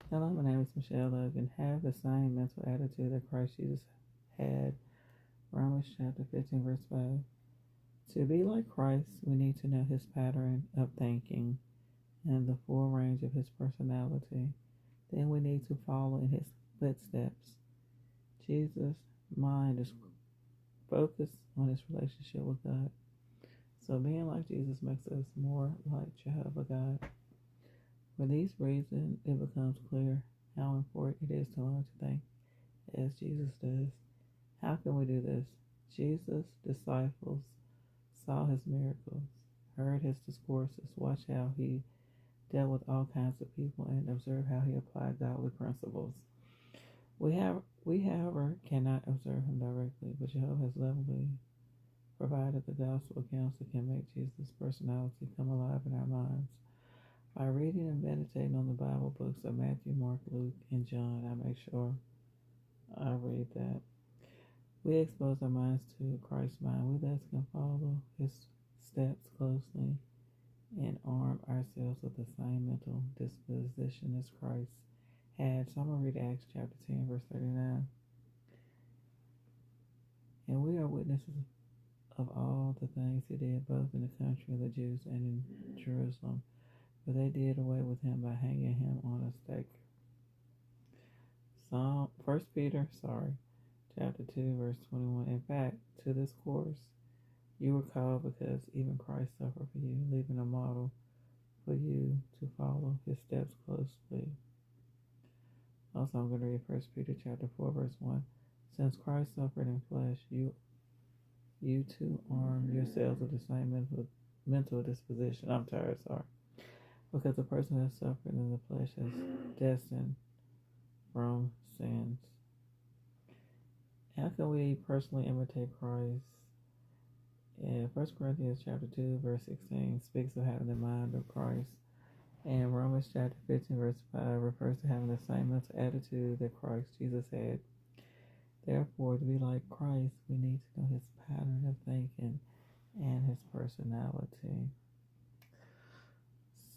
Hello, my name is Michelle Logan. Have the same mental attitude that Christ Jesus had. Romans chapter 15, verse 5. To be like Christ, we need to know his pattern of thinking and the full range of his personality. Then we need to follow in his footsteps. Jesus' mind is focused on his relationship with God. So being like Jesus makes us more like Jehovah God. For these reasons, it becomes clear how important it is to learn to think as Jesus does. How can we do this? Jesus' disciples saw his miracles, heard his discourses, watched how he dealt with all kinds of people, and observed how he applied godly principles. We, however, cannot observe him directly, but Jehovah has lovingly provided the gospel accounts that can make Jesus' personality come alive in our minds. By reading and meditating on the Bible books of Matthew, Mark, Luke, and John, I make sure I read that. We expose our minds to Christ's mind. We thus can follow his steps closely and arm ourselves with the same mental disposition as Christ had. So I'm going to read Acts chapter 10, verse 39. And we are witnesses of all the things he did, both in the country of the Jews and in Jerusalem. For they did away with him by hanging him on a stake. Chapter 2, verse 21. In fact, to this course you were called because even Christ suffered for you, leaving a model for you to follow his steps closely. Also, I'm going to read 1 Peter chapter 4, verse 1. Since Christ suffered in flesh, you too arm yourselves with the same mental disposition. Because the person who has suffered in the flesh is destined from sins. How can we personally imitate Christ? In 1 Corinthians chapter 2, verse 16 speaks of having the mind of Christ. And Romans chapter 15, verse 5 refers to having the same mental attitude that Christ Jesus had. Therefore, to be like Christ, we need to know his pattern of thinking and his personality.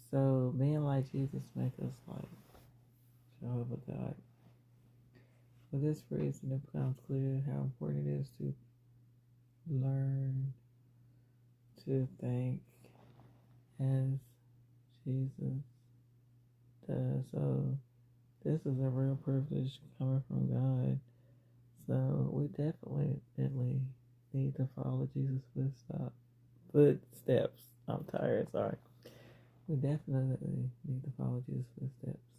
So, being like Jesus makes us like Jehovah God. For this reason, it becomes clear how important it is to learn to think as Jesus does. So, this is a real privilege coming from God. So, we definitely need to follow Jesus' footsteps. I'm tired, sorry. We definitely need to follow Jesus' footsteps.